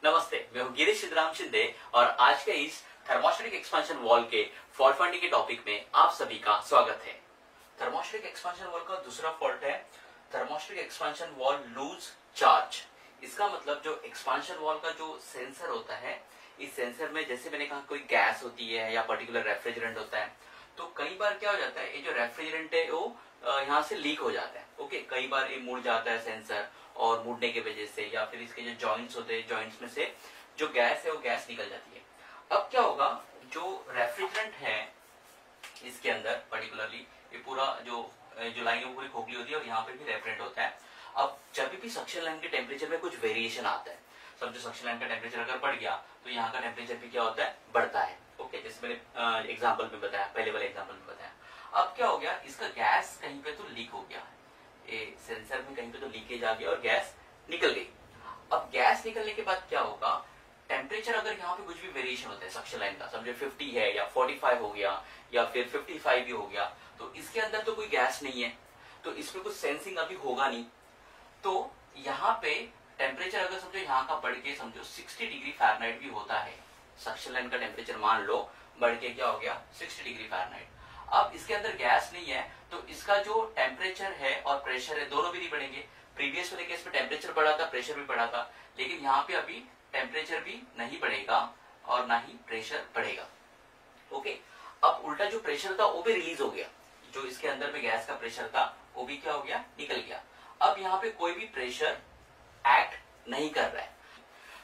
नमस्ते, मैं हूँ गिरीश सिद्धराम शिंदे और आज के इस थर्मोस्टेटिक एक्सपेंशन वॉल के फॉल्ट फाइंडिंग के टॉपिक में आप सभी का स्वागत है। थर्मोस्टेटिक एक्सपेंशन वॉल का दूसरा फॉल्ट है thermostatic expansion valve loose charge. इसका मतलब जो एक्सपेंशन वॉल का जो सेंसर होता है, इस सेंसर में जैसे मैंने कहा कोई गैस होती है या पर्टिकुलर रेफ्रिजरेंट होता है, तो कई बार क्या हो जाता है, ये जो रेफ्रिजरेंट है वो यहाँ से लीक हो जाता है। ओके, कई बार ये मुड़ जाता है सेंसर और मुड़ने की वजह से, या फिर इसके जो जॉइंट्स होते हैं, जॉइंट्स में से जो गैस है वो गैस निकल जाती है। अब क्या होगा, जो रेफ्रिजरेंट है इसके अंदर पर्टिकुलरली ये पूरा जो लाइन है पूरी खोखली होती है और यहाँ पे भी रेफ्रिजरेंट होता है। अब जब भी सक्शन लाइन के टेम्परेचर में कुछ वेरिएशन आता है, समझो सक्शन लाइन का टेम्परेचर अगर बढ़ गया तो यहाँ का टेम्परेचर भी क्या होता है, बढ़ता है। ओके, जैसे मैंने एग्जाम्पल में बताया, पहले वाले एग्जाम्पल में बताया। अब क्या हो गया, इसका गैस कहीं पे तो लीक हो गया, ये सेंसर में कहीं पे तो लीकेज आ गया और गैस निकल गई। अब गैस निकलने के बाद क्या होगा, टेम्परेचर अगर यहाँ पे कुछ भी वेरिएशन होता है सक्शन लाइन का, समझो 50 है या 45 हो गया या फिर 55 भी हो गया, तो इसके अंदर तो कोई गैस नहीं है, तो इसमें कुछ सेंसिंग अभी होगा नहीं। तो यहाँ पे टेम्परेचर अगर समझो यहाँ का बढ़ के समझो 60 डिग्री फ़ारेनहाइट भी होता है, सक्शन लाइन का टेम्परेचर मान लो बढ़ के क्या हो गया 60 डिग्री फ़ारेनहाइट। अब इसके अंदर गैस नहीं है तो इसका जो टेम्परेचर है और प्रेशर है दोनों भी नहीं बढ़ेंगे। प्रीवियस वाले केस में टेम्परेचर बढ़ा था, प्रेशर भी बढ़ा था, लेकिन यहाँ पे अभी टेम्परेचर भी नहीं बढ़ेगा और ना ही प्रेशर बढ़ेगा। ओके, अब उल्टा जो प्रेशर था वो भी रिलीज हो गया, जो इसके अंदर में गैस का प्रेशर था वो भी क्या हो गया, निकल गया। अब यहाँ पे कोई भी प्रेशर एक्ट नहीं कर रहा है।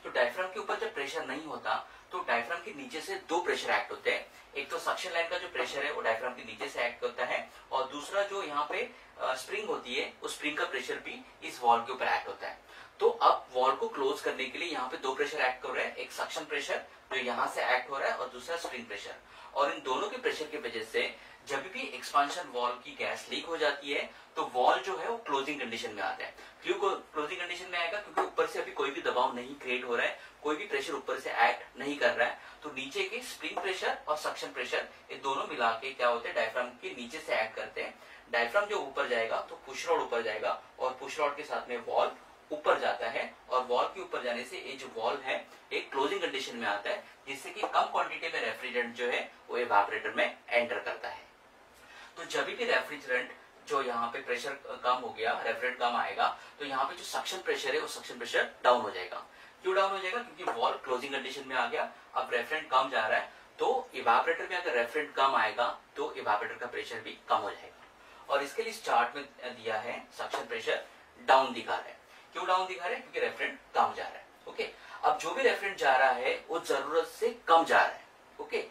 तो डायफ्राम के ऊपर जब प्रेशर नहीं होता तो डायफ्राम के नीचे से दो प्रेशर एक्ट होते हैं। एक तो सक्शन लाइन का जो प्रेशर है वो डायफ्राम के नीचे से एक्ट होता है, और दूसरा जो यहाँ पे स्प्रिंग होती है उस स्प्रिंग का प्रेशर भी इस वॉल के ऊपर एक्ट होता है। तो अब वॉल को क्लोज करने के लिए यहाँ पे दो प्रेशर एक्ट कर रहे हैं, एक सक्शन प्रेशर जो यहाँ से एक्ट हो रहा है और दूसरा स्प्रिंग प्रेशर। और इन दोनों के प्रेशर की वजह से जब भी एक्सपांशन वॉल की गैस लीक हो जाती है तो वॉल जो है वो क्लोजिंग कंडीशन में आता है। क्यों क्लोजिंग कंडीशन में आएगा, क्योंकि ऊपर से अभी कोई भी दबाव नहीं क्रिएट हो रहा है, कोई भी प्रेशर ऊपर से एक्ट नहीं कर रहा है। तो नीचे के स्प्रिंग प्रेशर और सक्शन प्रेशर ये दोनों मिला के क्या होते हैं, डायफ्राम के नीचे से एक्ट करते हैं। डायफ्राम जो ऊपर जाएगा तो पुश रॉड ऊपर जाएगा और पुश रॉड के साथ में वॉल ऊपर जाता है, और वॉल के ऊपर जाने से ये जो वॉल है एक क्लोजिंग कंडीशन में आता है, जिससे कि कम क्वांटिटी में रेफ्रिजरेंट जो है वो इवेपोरेटर में एंटर करता है। तो जब भी रेफ्रिजरेंट जो यहाँ पे प्रेशर कम हो गया, रेफ्रिजरेंट कम आएगा, तो यहाँ पे जो सक्शन प्रेशर है वो सक्शन प्रेशर डाउन हो जाएगा। क्यों डाउन हो जाएगा, क्योंकि वॉल क्लोजिंग कंडीशन में आ गया। अब रेफ्रिजरेंट कम जा रहा है तो इवेपोरेटर में अगर रेफ्रिजरेंट कम आएगा तो इवेपोरेटर का प्रेशर भी कम हो जाएगा। और इसके लिए इस चार्ट में दिया है सक्शन प्रेशर डाउन दिखा रहा है। क्यों डाउन दिखा रहा है, क्योंकि रेफ्रिजरेंट कम जा रहा है। ओके, अब जो भी रेफ्रिजरेंट जा रहा है वो जरूरत से कम जा रहा है। ओके,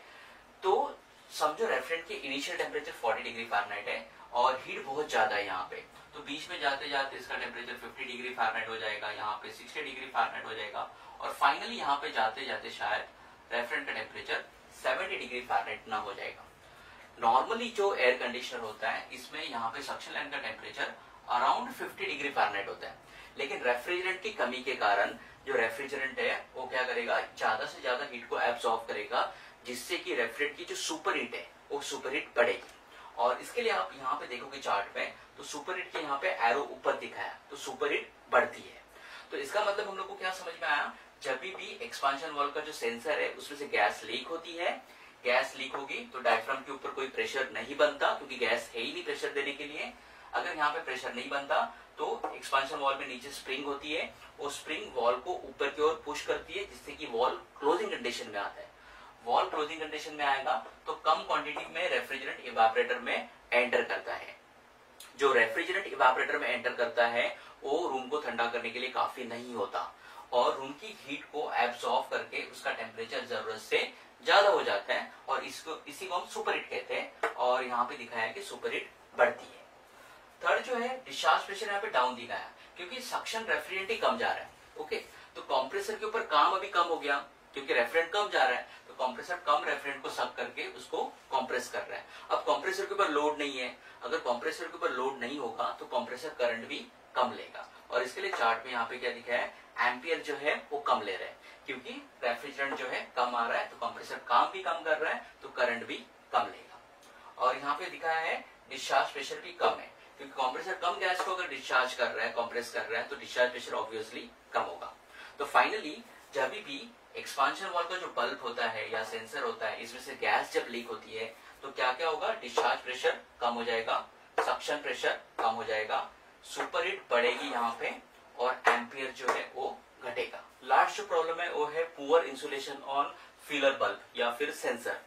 तो समझो रेफ्रिजरेंट की इनिशियल टेम्परेचर 40 डिग्री फ़ारेनहाइट है और हीट बहुत ज्यादा है यहाँ पे, तो बीच में जाते जाते इसका टेम्परेचर 50 डिग्री फ़ारेनहाइट हो जाएगा, यहाँ पे 60 डिग्री फ़ारेनहाइट हो जाएगा, और फाइनली यहाँ पे जाते जाते शायद रेफ्रिजरेंट का टेम्परेचर 70 डिग्री फ़ारेनहाइट ना हो जाएगा। नॉर्मली जो एयर कंडीशनर होता है इसमें यहाँ पे सक्शन लाइन का टेम्परेचर अराउंड 50 डिग्री फ़ारेनहाइट होता है, लेकिन रेफ्रिजरेंट की कमी के कारण जो रेफ्रिजरेंट है वो क्या करेगा, ज्यादा से ज्यादा हीट को एब्सॉर्ब करेगा, जिससे कि रेफ्रिजरेंट की जो सुपर हीट है वो सुपर हीट बढ़ेगी। और इसके लिए आप यहाँ पे देखोगे चार्ट में तो सुपर हीट के यहाँ पे एरो ऊपर दिखाया, तो सुपर हीट बढ़ती है। तो इसका मतलब हम लोग को क्या समझ में आया, जब भी एक्सपांशन वॉल का जो सेंसर है उसमें से गैस लीक होती है, गैस लीक होगी तो डायफ्राम के ऊपर कोई प्रेशर नहीं बनता, क्योंकि गैस है ही नहीं प्रेशर देने के लिए। अगर यहाँ पे प्रेशर नहीं बनता तो एक्सपांशन वॉल में नीचे स्प्रिंग होती है, वो स्प्रिंग वॉल को ऊपर की ओर पुश करती है, जिससे कि वॉल क्लोजिंग कंडीशन में आता है। वॉल क्लोजिंग कंडीशन में आएगा तो कम क्वांटिटी में रेफ्रिजरेंट इवेपोरेटर में एंटर करता है। जो रेफ्रिजरेंट इवेपोरेटर में एंटर करता है वो रूम को ठंडा करने के लिए काफी नहीं होता, और रूम की हीट को एब्सॉर्ब करके उसका टेम्परेचर जरूरत से ज्यादा हो जाता है, और इसी को हम सुपर हीट कहते हैं। और यहाँ पे दिखाया है कि सुपर हीट बढ़ती है। थर्ड जो है डिस्चार्ज प्रेशर यहाँ पे डाउन दिखाया, क्योंकि सक्शन रेफ्रिजरेंट ही कम जा रहा है। ओके, तो कंप्रेसर के ऊपर काम अभी कम हो गया, क्योंकि रेफ्रिजरेंट कम जा रहा है, तो कंप्रेसर कम रेफ्रिजरेंट को सक करके उसको कंप्रेस कर रहा है। अब कंप्रेसर के ऊपर लोड नहीं है, अगर कंप्रेसर के ऊपर लोड नहीं होगा तो कंप्रेसर करंट भी कम लेगा। और इसके लिए चार्ट में यहाँ पे क्या दिखा है, एम्पियर जो है वो कम ले रहा है, क्योंकि रेफ्रिजरेंट जो है कम आ रहा है तो कंप्रेसर काम भी कम कर रहा है तो करंट भी कम लेगा। और यहाँ पे दिखाया है डिस्चार्ज प्रेशर भी कम है, क्योंकि कंप्रेसर कम गैस को अगर डिस्चार्ज कर रहा है, कंप्रेस कर रहा है, तो डिस्चार्ज प्रेशर ऑब्वियसली कम होगा। तो फाइनली जब भी एक्सपांशन वाल्व का जो बल्ब होता है या सेंसर होता है, इसमें से गैस जब लीक होती है तो क्या क्या होगा, डिस्चार्ज प्रेशर कम हो जाएगा, सक्शन प्रेशर कम हो जाएगा, सुपर हीट बढ़ेगी यहाँ पे, और एम्पियर जो है वो घटेगा। लास्ट जो प्रॉब्लम है वो है poor insulation on feeler bulb या फिर सेंसर।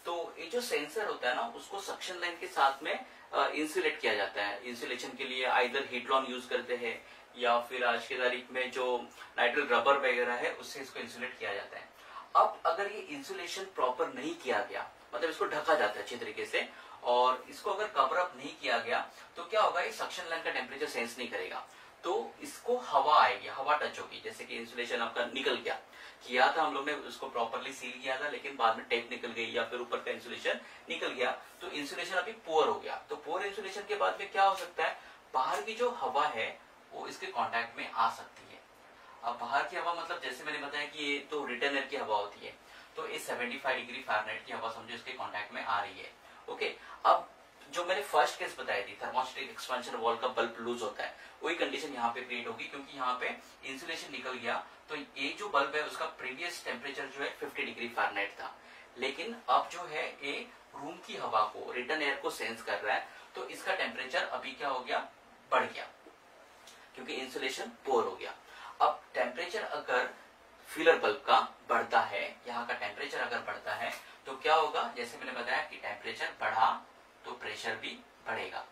तो ये जो सेंसर होता है ना, उसको सक्शन लाइन के साथ में इंसुलेट किया जाता है। इंसुलेशन के लिए आइदर हीटलॉन यूज करते हैं या फिर आज की तारीख में जो नाइट्रिल रबर वगैरह है उससे इसको इंसुलेट किया जाता है। अब अगर ये इंसुलेशन प्रॉपर नहीं किया गया, मतलब इसको ढका जाता है अच्छी तरीके से, और इसको अगर कवर अप नहीं किया गया तो क्या होगा, ये सक्शन लाइन का टेम्परेचर सेंस नहीं करेगा, तो इसको हवा आएगी, हवा टच होगी। जैसे कि इंसुलेशन आपका निकल गया, किया था हम लोग ने उसको प्रॉपरली सील किया था, लेकिन बाद में टेप निकल गई या फिर ऊपर का इंसुलेशन निकल गया, तो इंसुलेशन अभी पुअर हो गया। तो पुअर इंसुलेशन के बाद में क्या हो सकता है, बाहर की जो हवा है वो इसके कांटेक्ट में आ सकती है। अब बाहर की हवा मतलब जैसे मैंने बताया कि ये तो रिटर्न एयर की हवा होती है, तो ये 75 डिग्री फ़ारेनहाइट की हवा समझो इसके कांटेक्ट में आ रही है। ओके, अब जो मैंने फर्स्ट केस बताई थी, थर्मोस्टेटिक एक्सपेंशन वॉल्व का बल्ब लूज होता है, वही कंडीशन यहाँ पे क्रिएट होगी, क्योंकि यहाँ पे इंसुलेशन निकल गया। तो ये जो बल्ब है उसका प्रीवियस टेम्परेचर जो है 50 डिग्री फ़ारेनहाइट था, लेकिन अब जो है ये रूम की हवा को, रिटर्न एयर को सेंस कर रहा है, तो इसका टेम्परेचर अभी क्या हो गया, बढ़ गया, क्योंकि इंसुलेशन पोर हो गया। अब टेम्परेचर अगर फीलर बल्ब का बढ़ता है, यहाँ का टेम्परेचर अगर बढ़ता है तो क्या होगा, जैसे मैंने बताया कि टेम्परेचर बढ़ा तो प्रेशर भी बढ़ेगा।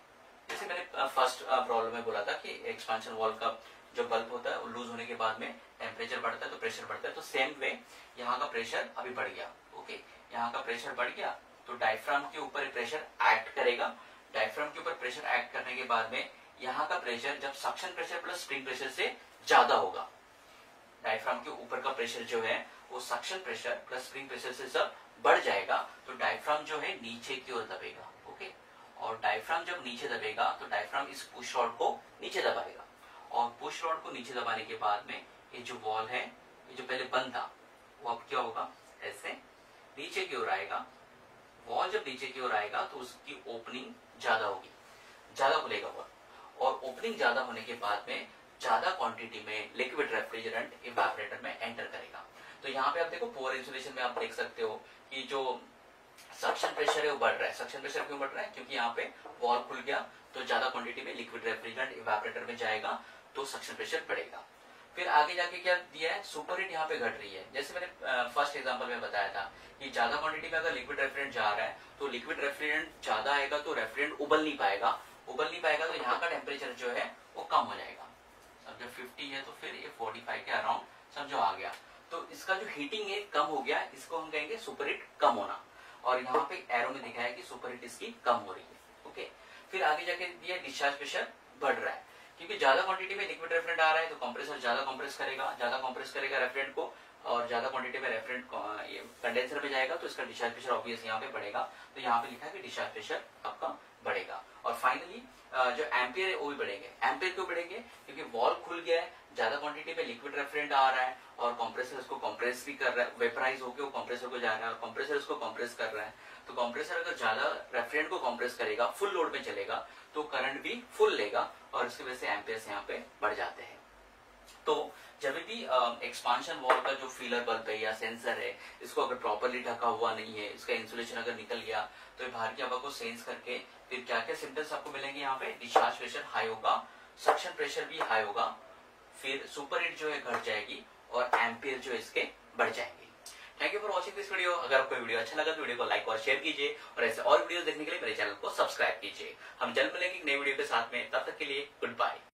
जैसे मैंने फर्स्ट प्रॉब्लम में बोला था कि एक्सपांशन वॉल्व का जो बल्ब होता है वो लूज होने के बाद में टेम्परेचर बढ़ता है तो प्रेशर बढ़ता है, तो सेम वे यहाँ का प्रेशर अभी बढ़ गया। ओके, यहाँ का प्रेशर बढ़ गया तो डायफ्राम के ऊपर प्रेशर एक्ट करेगा। डायफ्राम के ऊपर प्रेशर एक्ट करने के बाद में यहाँ का प्रेशर जब suction pressure plus spring pressure से ज्यादा होगा, डायफ्राम के ऊपर का प्रेशर जो है वो suction pressure plus spring pressure से जब बढ़ जाएगा तो डायफ्राम जो है नीचे की ओर दबेगा। ओके, और डायफ्राम जब नीचे दबेगा तो डायफ्राम इस पुश रॉड को नीचे दबाएगा, और पुश रॉड को नीचे दबाने के बाद में ये जो वॉल है, ये जो पहले बंद था वो अब क्या होगा, ऐसे नीचे की ओर आएगा। वॉल जब नीचे की ओर आएगा तो उसकी ओपनिंग ज्यादा होगी, ज्यादा खुलेगा वॉल, और ओपनिंग ज्यादा होने के बाद में ज्यादा क्वांटिटी में लिक्विड रेफ्रिजरेंट इवेपोरेटर में एंटर करेगा। तो यहाँ पे आप देखो पोअर इंसुलेशन में आप देख सकते हो कि जो सक्शन प्रेशर है वो बढ़ रहा है। सक्शन प्रेशर क्यों बढ़ रहा है, क्योंकि यहाँ पे वॉल खुल गया तो ज्यादा क्वांटिटी में लिक्विड रेफ्रिजरेंट इवेपोरेटर में जाएगा तो सक्शन प्रेशर बढ़ेगा। फिर आगे जाके क्या दिया है, सुपर हीट यहाँ पे घट रही है। जैसे मैंने फर्स्ट एग्जांपल में बताया था कि ज्यादा क्वांटिटी में अगर लिक्विड रेफ्रिजरेंट जा रहा है तो लिक्विड रेफ्रिजरेंट ज्यादा आएगा तो रेफ्रिजरेंट उबल नहीं पाएगा, उबल नहीं पाएगा तो यहाँ का टेम्परेचर जो है वो कम हो जाएगा। समझो 50 है तो फिर ये 45 के अराउंड समझो आ गया, तो इसका जो हीटिंग है कम हो गया, इसको हम कहेंगे सुपर हीट कम होना। और यहाँ पे एरो में दिखाया है कि सुपर हीट इसकी कम हो रही है। ओके, फिर आगे जाके दिया डिस्चार्ज प्रेशर बढ़ रहा है, क्योंकि ज्यादा क्वांटिटी में लिक्विड रेफ्रिजरेंट आ रहा है तो कंप्रेसर ज्यादा कंप्रेस करेगा, ज्यादा कंप्रेस करेगा रेफ्रिजरेंट को, और ज्यादा क्वांटिटी में रेफ्रिजरेंट कंडेंसर में जाएगा तो इसका डिस्चार्ज प्रेशर ऑब्वियस यहाँ पे बढ़ेगा। तो यहाँ पे लिखा है कि डिस्चार्ज प्रेशर आपका बढ़ेगा। और फाइनली जो एम्पियर है वो भी बढ़ेंगे। एम्पियर क्यों बढ़ेंगे, क्योंकि वॉल खुल गया है, ज्यादा क्वांटिटी में लिक्विड रेफ्रिजरेंट आ रहा है और कंप्रेसर इसको कंप्रेस भी कर रहा है, वेपराइज होकर वो कंप्रेसर को जा रहा है और कंप्रेसर इसको कंप्रेस कर रहा है। तो कंप्रेसर अगर ज्यादा रेफ्रिजरेंट को कंप्रेस करेगा, फुल लोड में चलेगा तो करंट भी फुल लेगा और इसकी वजह से एम्पियर्स यहाँ पे बढ़ जाते हैं। तो जब भी एक्सपांशन वॉल का जो फीलर बल्ब है या सेंसर है, इसको अगर प्रॉपरली ढका हुआ नहीं है, इसका इंसुलेशन अगर निकल गया तो ये बाहर की हवा को सेंस करके फिर क्या क्या सिम्टम्स आपको मिलेंगे, यहाँ पे डिस्चार्ज प्रेशर हाई होगा, सक्शन प्रेशर भी हाई होगा, फिर सुपर हीट जो है घट जाएगी और एम्पियर जो है इसके बढ़ जाएंगे। Thank you for watching this video. अगर आपको वीडियो अच्छा लगा तो वीडियो को लाइक और शेयर कीजिए और ऐसे और वीडियो देखने के लिए मेरे चैनल को सब्सक्राइब कीजिए। हम जल्द मिलेंगे एक नए वीडियो के साथ में, तब तक के लिए गुड बाय।